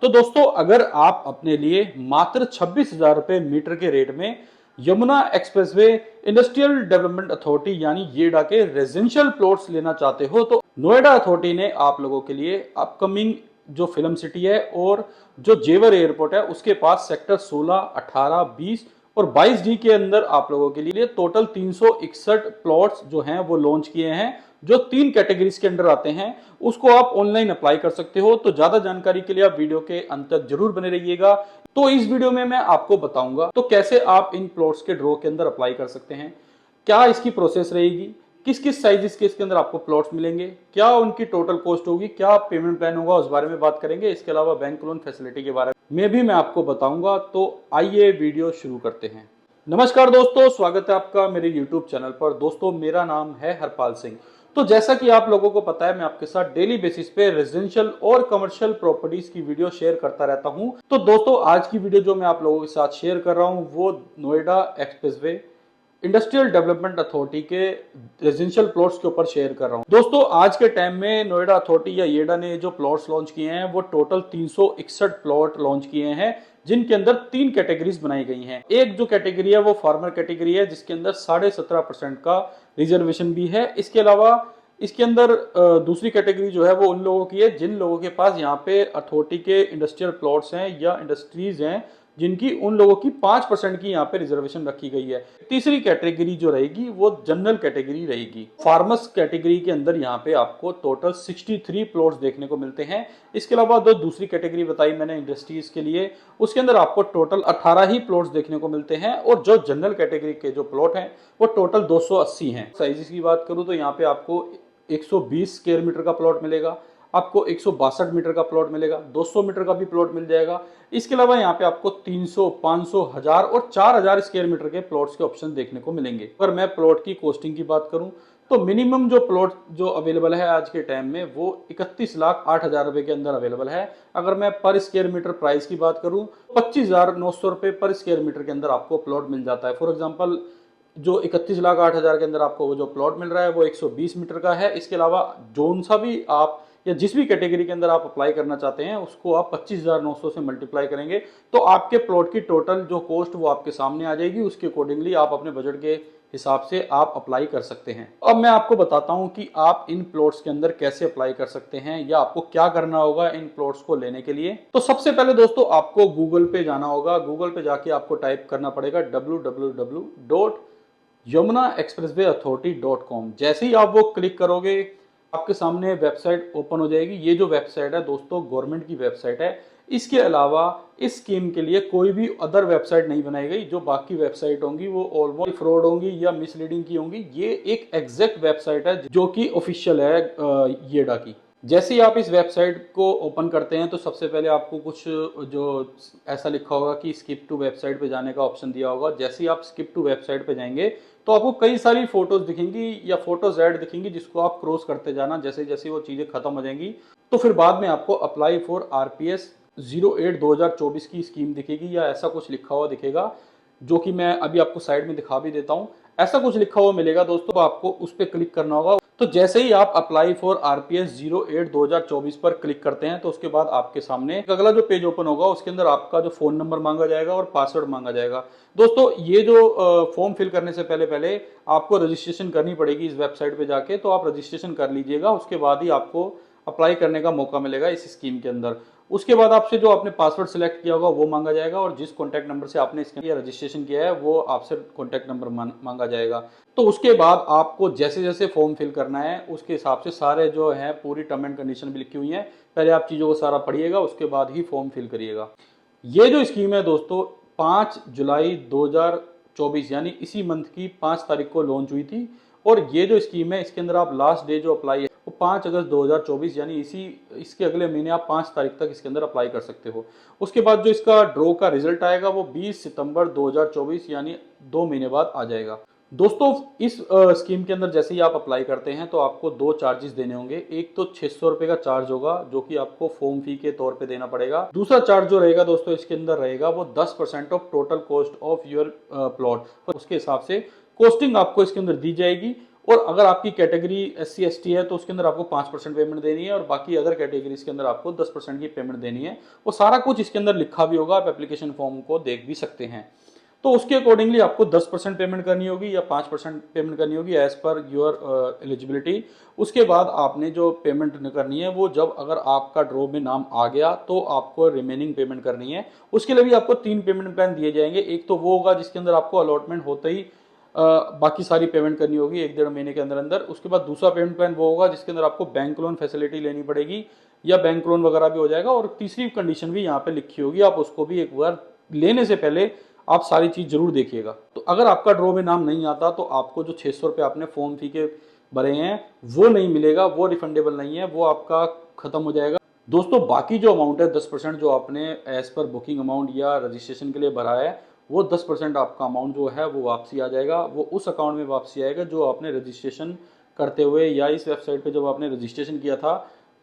तो दोस्तों अगर आप अपने लिए मात्र 26,000 रुपए मीटर के रेट में Yamuna expressway industrial development authority यानी येडा के रेजिडेंशियल प्लॉट्स लेना चाहते हो तो नोएडा अथॉरिटी ने आप लोगों के लिए अपकमिंग जो फिल्म सिटी है और जो जेवर एयरपोर्ट है उसके पास सेक्टर 16, 18, 20 और 22D के अंदर आप लोगों के लिए टोटल 361 प्लॉट्स जो हैं वो लॉन्च किए हैं, जो 3 कैटेगरीज के अंदर आते हैं। उसको आप ऑनलाइन अप्लाई कर सकते हो। तो ज्यादा जानकारी के लिए आप वीडियो के अंत तक जरूर बने रहिएगा। तो इस वीडियो में मैं आपको बताऊंगा तो कैसे आप इन प्लॉट्स के ड्रॉ के अंदर अप्लाई कर सकते हैं, क्या इसकी प्रोसेस रहेगी, किस किस साइजेस के इसके अंदर आपको प्लॉट्स मिलेंगे, क्या उनकी टोटल कॉस्ट होगी, क्या पेमेंट प्लान होगा, उस बारे में बात करेंगे। इसके अलावा बैंक लोन फैसिलिटी के बारे में भी मैं आपको बताऊंगा। तो आइए वीडियो शुरू करते हैं। नमस्कार दोस्तों, स्वागत है आपका मेरे YouTube चैनल पर। दोस्तों मेरा नाम है हरपाल सिंह। तो जैसा कि आप लोगों को पता है, मैं आपके साथ डेली बेसिस पे रेजिडेंशियल और कमर्शियल प्रॉपर्टीज की वीडियो शेयर करता रहता हूं। तो दोस्तों आज की वीडियो जो मैं आप लोगों के साथ शेयर कर रहा हूं वो Noida expressway industrial development authority के रेजिडेंशियल प्लॉट्स के ऊपर शेयर कर रहा हूं। दोस्तों आज के टाइम में नोएडा अथॉरिटी या येडा ने जो प्लॉट्स लॉन्च किए हैं वो टोटल 361 प्लॉट लॉन्च किए हैं, जिनके अंदर 3 कैटेगरीज बनाई गई हैं। एक जो कैटेगरी है वो फार्मर कैटेगरी है, जिसके अंदर 17.5% का रिजर्वेशन भी है। इसके अलावा इसके अंदर दूसरी कैटेगरी जो है वो उन लोगों की है जिन लोगों के पास यहाँ पे अथॉरिटी के इंडस्ट्रियल प्लॉट्स हैं या इंडस्ट्रीज हैं, जिनकी उन लोगों की 5% की यहाँ पे रिजर्वेशन रखी गई है। तीसरी कैटेगरी जो रहेगी वो जनरल कैटेगरी रहेगी। फार्मर्स कैटेगरी के अंदर यहाँ पे आपको टोटल 63 प्लॉट्स देखने को मिलते हैं। इसके अलावा जो दूसरी कैटेगरी बताई मैंने इंडस्ट्रीज के लिए, उसके अंदर आपको टोटल 18 ही प्लॉट्स देखने को मिलते हैं। और जो जनरल कैटेगरी के जो प्लॉट हैं वो टोटल 280 हैं। साइजेस की बात करूं तो यहाँ पे आपको 120 स्क्वायर मीटर का प्लॉट मिलेगा, आपको 162 मीटर का प्लॉट मिलेगा, 200 मीटर का भी प्लॉट मिल जाएगा। इसके अलावा यहाँ पे आपको 300, 500, 1000 और 4000 स्क्वायर मीटर के प्लॉट्स के ऑप्शन देखने को मिलेंगे। अगर मैं प्लॉट की कॉस्टिंग की बात करूं तो मिनिमम जो प्लॉट जो अवेलेबल है आज के टाइम में वो 31,08,000 रुपए के अंदर अवेलेबल है। अगर मैं पर स्क्वायर मीटर प्राइस की बात करूं 25,900 रुपए पर स्क्वायर मीटर के अंदर आपको प्लॉट मिल जाता है। फॉर एग्जाम्पल जो 31,08,000 के अंदर आपको वो जो प्लॉट मिल रहा है वो 120 मीटर का है। इसके अलावा जोन सा भी आप या जिस भी कैटेगरी के अंदर आप अप्लाई करना चाहते हैं उसको आप 25,900 से मल्टीप्लाई करेंगे तो आपके प्लॉट की टोटल जो कॉस्ट वो आपके सामने आ जाएगी। उसके अकॉर्डिंगली आप अपने बजट के हिसाब से आप अप्लाई कर सकते हैं। अब मैं आपको बताता हूं कि आप इन प्लॉट्स के अंदर कैसे अप्लाई कर सकते हैं या आपको क्या करना होगा इन प्लॉट्स को लेने के लिए। तो सबसे पहले दोस्तों आपको गूगल पे जाना होगा। गूगल पे जाके आपको टाइप करना पड़ेगा www.yamunaexpresswayauthority.com। जैसे ही आप वो क्लिक करोगे आपके सामने वेबसाइट ओपन हो जाएगी। ये जो वेबसाइट है दोस्तों गवर्नमेंट की वेबसाइट है। इसके अलावा इस स्कीम के लिए कोई भी अदर वेबसाइट नहीं बनाई गई। जो बाकी वेबसाइट होंगी वो ऑलमोस्ट फ्रॉड होंगी या मिसलीडिंग की होंगी। ये एक एग्जैक्ट वेबसाइट है जो कि ऑफिशियल है येडा की। जैसे ही आप इस वेबसाइट को ओपन करते हैं तो सबसे पहले आपको कुछ जो ऐसा लिखा होगा कि स्किप टू वेबसाइट पे जाने का ऑप्शन दिया होगा। जैसे ही आप स्किप टू वेबसाइट पे जाएंगे तो आपको कई सारी फोटोज दिखेंगी या फोटोज ऐड दिखेंगी, जिसको आप क्रॉस करते जाना। जैसे जैसे वो चीजें खत्म हो जाएंगी तो फिर बाद में आपको अप्लाई फॉर RPS 08/2024 की स्कीम दिखेगी या ऐसा कुछ लिखा हुआ दिखेगा, जो कि मैं अभी आपको साइड में दिखा भी देता हूँ। ऐसा कुछ लिखा हुआ मिलेगा दोस्तों, आपको उस पर क्लिक करना होगा। तो जैसे ही आप अप्लाई फॉर RPS 08/2024 पर क्लिक करते हैं तो उसके बाद आपके सामने अगला जो पेज ओपन होगा उसके अंदर आपका जो फोन नंबर मांगा जाएगा और पासवर्ड मांगा जाएगा। दोस्तों ये जो फॉर्म फिल करने से पहले पहले आपको रजिस्ट्रेशन करनी पड़ेगी इस वेबसाइट पे जाके। तो आप रजिस्ट्रेशन कर लीजिएगा, उसके बाद ही आपको अप्लाई करने का मौका मिलेगा इस स्कीम के अंदर। उसके बाद आपसे जो आपने पासवर्ड सिलेक्ट किया होगा वो मांगा जाएगा और जिस कॉन्टैक्ट नंबर से आपने इसके लिए रजिस्ट्रेशन किया है वो आपसे कॉन्टैक्ट नंबर मांगा जाएगा। तो उसके बाद आपको जैसे जैसे फॉर्म फिल करना है उसके हिसाब से सारे जो है पूरी टर्म एंड कंडीशन भी लिखी हुई है। पहले आप चीज़ों को सारा पढ़िएगा, उसके बाद ही फॉर्म फिल करिएगा। ये जो स्कीम है दोस्तों 5 जुलाई 2024 यानी इसी मंथ की 5 तारीख को लॉन्च हुई थी। और ये जो स्कीम है इसके अंदर आप लास्ट डे जो अप्लाई है वो 5 अगस्त 2024 यानी इसके अगले महीने आप 5 तारीख तक इसके अंदर अप्लाई कर सकते हो। उसके बाद जो इसका ड्रॉ का रिजल्ट आएगा वो 20 सितंबर 2024 यानी 2 महीने बाद आ जाएगा। दोस्तों इस स्कीम के अंदर जैसे ही आप अप्लाई करते हैं तो आपको 2 चार्जेस देने होंगे। एक तो 600 रुपए का चार्ज होगा जो कि आपको फॉर्म फी के तौर पे देना पड़ेगा। दूसरा चार्ज जो रहेगा दोस्तों इसके अंदर रहेगा वो 10% of total cost of your plot. उसके हिसाब से कॉस्टिंग आपको इसके अंदर दी जाएगी और अगर आपकी कैटेगरी SC ST है तो उसके अंदर आपको 5% पेमेंट देनी है और बाकी अदर कैटेगरीज के अंदर आपको 10% की पेमेंट देनी है। वो सारा कुछ इसके अंदर लिखा भी होगा, आप एप्लीकेशन फॉर्म को देख भी सकते हैं। तो उसके अकॉर्डिंगली आपको 10% पेमेंट करनी होगी या 5% पेमेंट करनी होगी एज पर योर एलिजिबिलिटी। उसके बाद आपने जो पेमेंट करनी है वो जब अगर आपका ड्रॉ में नाम आ गया तो आपको रिमेनिंग पेमेंट करनी है। उसके लिए भी आपको 3 पेमेंट प्लान दिए जाएंगे। एक तो वो होगा जिसके अंदर आपको अलॉटमेंट होते ही बाकी सारी पेमेंट करनी होगी 1-1.5 महीने के अंदर अंदर। उसके बाद दूसरा पेमेंट प्लान वो होगा जिसके अंदर आपको बैंक लोन फैसिलिटी लेनी पड़ेगी या बैंक लोन वगैरह भी हो जाएगा। और तीसरी कंडीशन भी यहाँ पे लिखी होगी, आप उसको भी एक बार लेने से पहले आप सारी चीज जरूर देखिएगा। तो अगर आपका ड्रॉ में नाम नहीं आता तो आपको जो 600 रुपये आपने फॉर्म फी के भरे हैं वो नहीं मिलेगा, वो रिफंडेबल नहीं है, वो आपका खत्म हो जाएगा। दोस्तों बाकी जो अमाउंट है 10% जो आपने एज पर बुकिंग अमाउंट या रजिस्ट्रेशन के लिए भरा है वो 10% आपका अमाउंट जो है वो वापसी आ जाएगा। वो उस अकाउंट में वापसी आएगा जो आपने रजिस्ट्रेशन करते हुए या इस वेबसाइट पे जब आपने रजिस्ट्रेशन किया था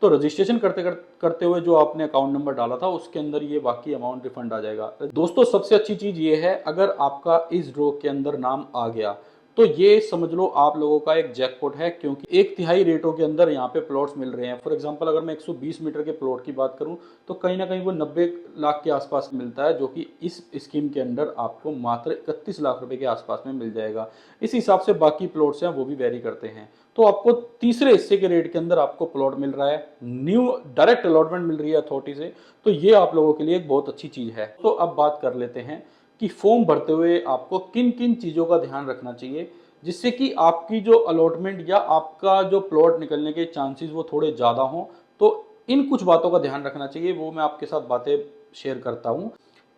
तो रजिस्ट्रेशन करते हुए जो आपने अकाउंट नंबर डाला था उसके अंदर ये बाकी अमाउंट रिफंड आ जाएगा। दोस्तों सबसे अच्छी चीज ये है, अगर आपका इस ड्रॉ के अंदर नाम आ गया तो ये समझ लो आप लोगों का एक जैकपॉट है, क्योंकि 1/3 रेटों के अंदर यहाँ पे प्लॉट्स मिल रहे हैं। फॉर एग्जांपल अगर मैं 120 मीटर के प्लॉट की बात करूं तो कहीं ना कहीं वो 90 लाख के आसपास मिलता है, जो कि इस स्कीम के अंदर आपको मात्र 31 लाख रुपए के आसपास में मिल जाएगा। इस हिसाब से बाकी प्लॉट्स हैं वो भी वेरी करते हैं। तो आपको तीसरे हिस्से के रेट के अंदर आपको प्लॉट मिल रहा है, न्यू डायरेक्ट अलॉटमेंट मिल रही है अथॉरिटी से, तो ये आप लोगों के लिए एक बहुत अच्छी चीज है। तो अब बात कर लेते हैं कि फॉर्म भरते हुए आपको किन किन चीजों का ध्यान रखना चाहिए जिससे कि आपकी जो अलॉटमेंट या आपका जो प्लॉट निकलने के चांसेस वो थोड़े ज़्यादा हों। तो इन कुछ बातों का ध्यान रखना चाहिए, वो मैं आपके साथ बातें शेयर करता हूं।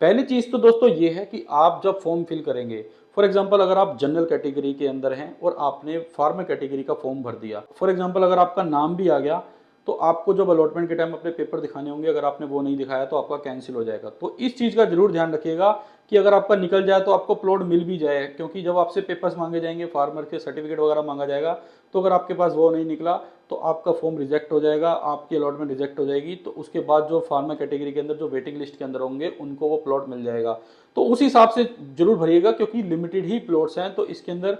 पहली चीज़ तो दोस्तों ये है कि आप जब फॉर्म फिल करेंगे, फॉर एग्जांपल अगर आप जनरल कैटेगरी के अंदर हैं और आपने फार्मर कैटेगरी का फॉर्म भर दिया, फॉर एग्जांपल अगर आपका नाम भी आ गया तो आपको जब अलॉटमेंट के टाइम अपने पेपर दिखाने होंगे, अगर आपने वो नहीं दिखाया तो आपका कैंसिल हो जाएगा। तो इस चीज़ का जरूर ध्यान रखिएगा कि अगर आपका निकल जाए तो आपको प्लॉट मिल भी जाए, क्योंकि जब आपसे पेपर्स मांगे जाएंगे, फार्मर के सर्टिफिकेट वगैरह मांगा जाएगा, तो अगर आपके पास वो नहीं निकला तो आपका फॉर्म रिजेक्ट हो जाएगा, आपकी अलॉटमेंट रिजेक्ट हो जाएगी। तो उसके बाद जो फार्मर कैटेगरी के अंदर जो वेटिंग लिस्ट के अंदर होंगे उनको वो प्लॉट मिल जाएगा। तो उस हिसाब से जरूर भरिएगा, क्योंकि लिमिटेड ही प्लॉट्स हैं, तो इसके अंदर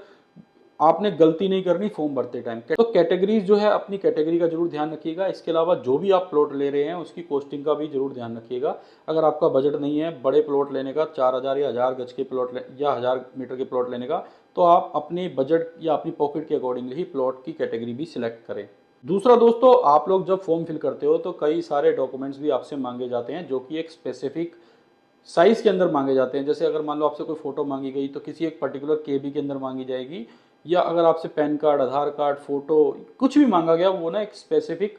आपने गलती नहीं करनी फॉर्म भरते टाइम। तो कैटेगरीज जो है अपनी कैटेगरी का जरूर ध्यान रखिएगा। इसके अलावा जो भी आप प्लॉट ले रहे हैं उसकी कॉस्टिंग का भी जरूर ध्यान रखिएगा। अगर आपका बजट नहीं है बड़े प्लॉट लेने का, 4000 या 1000 गज के प्लॉट या 1000 मीटर के प्लॉट लेने का, तो आप अपने बजट या अपनी पॉकेट के अकॉर्डिंगली ही प्लॉट की कैटेगरी भी सिलेक्ट करें। दूसरा दोस्तों, आप लोग जब फॉर्म फिल करते हो तो कई सारे डॉक्यूमेंट्स भी आपसे मांगे जाते हैं जो कि एक स्पेसिफिक साइज के अंदर मांगे जाते हैं। जैसे अगर मान लो आपसे कोई फोटो मांगी गई तो किसी एक पर्टिकुलर केबी के अंदर मांगी जाएगी, या अगर आपसे पैन कार्ड, आधार कार्ड, फोटो कुछ भी मांगा गया वो ना एक स्पेसिफिक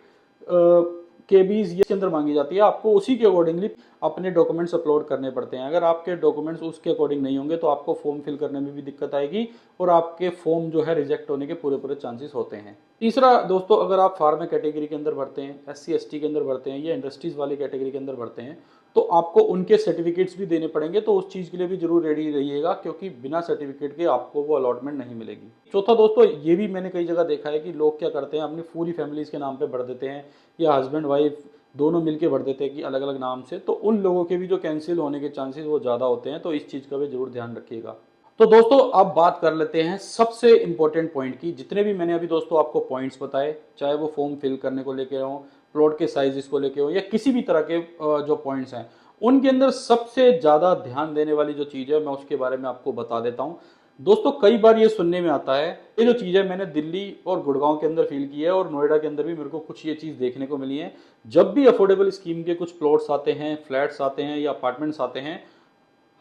केबीज के अंदर मांगी जाती है। आपको उसी के अकॉर्डिंगली अपने डॉक्यूमेंट्स अपलोड करने पड़ते हैं। अगर आपके डॉक्यूमेंट्स उसके अकॉर्डिंग नहीं होंगे तो आपको फॉर्म फिल करने में भी दिक्कत आएगी और आपके फॉर्म जो है रिजेक्ट होने के पूरे चांसेस होते हैं। तीसरा दोस्तों, अगर आप फार्मर कैटेगरी के अंदर भरते हैं, SC ST के अंदर भरते हैं या इंडस्ट्रीज वाली कैटेगरी के अंदर भरते हैं तो आपको उनके सर्टिफिकेट्स भी देने पड़ेंगे। तो उस चीज़ के लिए भी जरूर रेडी रहिएगा, क्योंकि बिना सर्टिफिकेट के आपको वो अलॉटमेंट नहीं मिलेगी। चौथा दोस्तों, ये भी मैंने कई जगह देखा है कि लोग क्या करते हैं, अपनी पूरी फैमिलीज के नाम पे भर देते हैं या हस्बैंड वाइफ दोनों मिलके भर देते हैं कि अलग अलग नाम से, तो उन लोगों के भी जो कैंसिल होने के चांसेस वो ज़्यादा होते हैं। तो इस चीज़ का भी जरूर ध्यान रखिएगा। तो दोस्तों अब बात कर लेते हैं सबसे इंपॉर्टेंट पॉइंट की। जितने भी मैंने अभी दोस्तों आपको पॉइंट्स बताए, चाहे वो फॉर्म फिल करने को लेके हो, प्लॉट के साइजेस को लेके हो, या किसी भी तरह के जो पॉइंट्स हैं, उनके अंदर सबसे ज़्यादा ध्यान देने वाली जो चीज़ है मैं उसके बारे में आपको बता देता हूँ। दोस्तों कई बार ये सुनने में आता है, ये जो चीज़ है मैंने दिल्ली और गुड़गांव के अंदर फील की है और नोएडा के अंदर भी मेरे को कुछ ये चीज़ देखने को मिली है। जब भी अफोर्डेबल स्कीम के कुछ प्लॉट्स आते हैं, फ्लैट्स आते हैं या अपार्टमेंट्स आते हैं,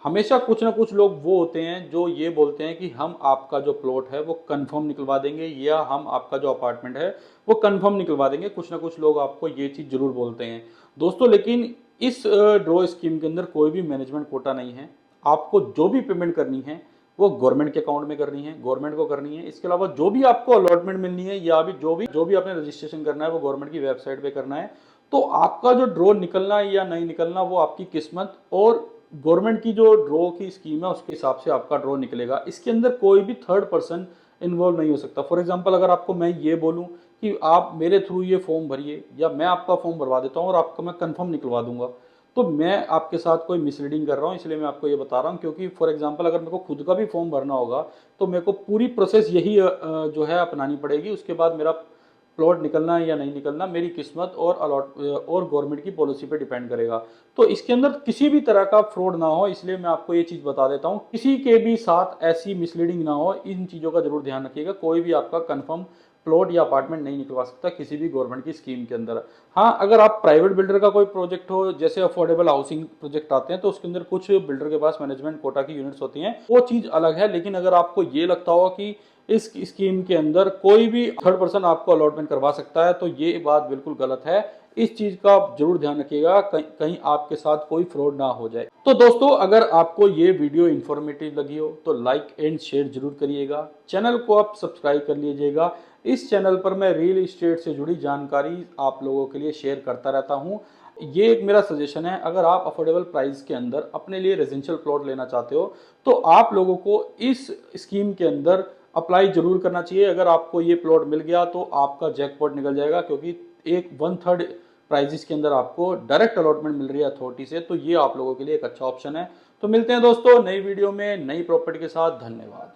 हमेशा कुछ ना कुछ लोग वो होते हैं जो ये बोलते हैं कि हम आपका जो प्लॉट है वो कंफर्म निकलवा देंगे, या हम आपका जो अपार्टमेंट है वो कंफर्म निकलवा देंगे। कुछ ना कुछ लोग आपको ये चीज़ जरूर बोलते हैं दोस्तों। लेकिन इस ड्रॉ स्कीम के अंदर कोई भी मैनेजमेंट कोटा नहीं है। आपको जो भी पेमेंट करनी है वो गवर्नमेंट के अकाउंट में करनी है, गवर्नमेंट को करनी है। इसके अलावा जो भी आपको अलॉटमेंट मिलनी है या भी जो भी आपने रजिस्ट्रेशन करना है वो गवर्नमेंट की वेबसाइट पे करना है। तो आपका जो ड्रॉ निकलना है या नहीं निकलना वो आपकी किस्मत और गवर्नमेंट की जो ड्रॉ की स्कीम है उसके हिसाब से आपका ड्रॉ निकलेगा। इसके अंदर कोई भी थर्ड पर्सन इन्वॉल्व नहीं हो सकता। फॉर एग्जांपल अगर आपको मैं ये बोलूं कि आप मेरे थ्रू ये फॉर्म भरिए, या मैं आपका फॉर्म भरवा देता हूं और आपका मैं कंफर्म निकलवा दूंगा, तो मैं आपके साथ कोई मिसलीडिंग कर रहा हूँ, इसलिए मैं आपको ये बता रहा हूँ। क्योंकि फॉर एग्जांपल अगर मेरे को खुद का भी फॉर्म भरना होगा तो मेरे को पूरी प्रोसेस यही जो है अपनानी पड़ेगी। उसके बाद मेरा प्लॉट निकलना है या नहीं निकलना मेरी किस्मत और और गवर्नमेंट की पॉलिसी पे डिपेंड करेगा। तो इसके अंदर किसी भी तरह का फ्रॉड ना हो, इसलिए मैं आपको ये चीज़ बता देता हूँ। किसी के भी साथ ऐसी मिसलीडिंग ना हो, इन चीज़ों का जरूर ध्यान रखिएगा। कोई भी आपका कंफर्म प्लॉट या अपार्टमेंट नहीं निकलवा सकता किसी भी गवर्नमेंट की स्कीम के अंदर। हाँ, अगर आप प्राइवेट बिल्डर का कोई प्रोजेक्ट हो, जैसे अफोर्डेबल हाउसिंग प्रोजेक्ट आते हैं, तो उसके अंदर कुछ बिल्डर के पास मैनेजमेंट कोटा की यूनिट्स होती हैं, वो चीज़ अलग है। लेकिन अगर आपको ये लगता हो कि इस स्कीम के अंदर कोई भी थर्ड पर्सन आपको अलॉटमेंट करवा सकता है, तो ये बात बिल्कुल गलत है। इस चीज का जरूर ध्यान रखिएगा, कहीं आपके साथ कोई फ्रॉड ना हो जाए। तो दोस्तों, अगर आपको ये वीडियो इंफॉर्मेटिव लगी हो तो लाइक एंड शेयर जरूर करिएगा। चैनल को आप सब्सक्राइब कर लीजिएगा। इस चैनल पर मैं रियल एस्टेट से जुड़ी जानकारी आप लोगों के लिए शेयर करता रहता हूँ। ये एक मेरा सजेशन है, अगर आप अफोर्डेबल प्राइस के अंदर अपने लिए रेजिडेंशियल प्लॉट लेना चाहते हो तो आप लोगों को इस स्कीम के अंदर अप्लाई जरूर करना चाहिए। अगर आपको ये प्लॉट मिल गया तो आपका जैकपॉट निकल जाएगा, क्योंकि एक 1/3 प्राइजेस के अंदर आपको डायरेक्ट अलॉटमेंट मिल रही है अथॉरिटी से। तो ये आप लोगों के लिए एक अच्छा ऑप्शन है। तो मिलते हैं दोस्तों नई वीडियो में नई प्रॉपर्टी के साथ। धन्यवाद।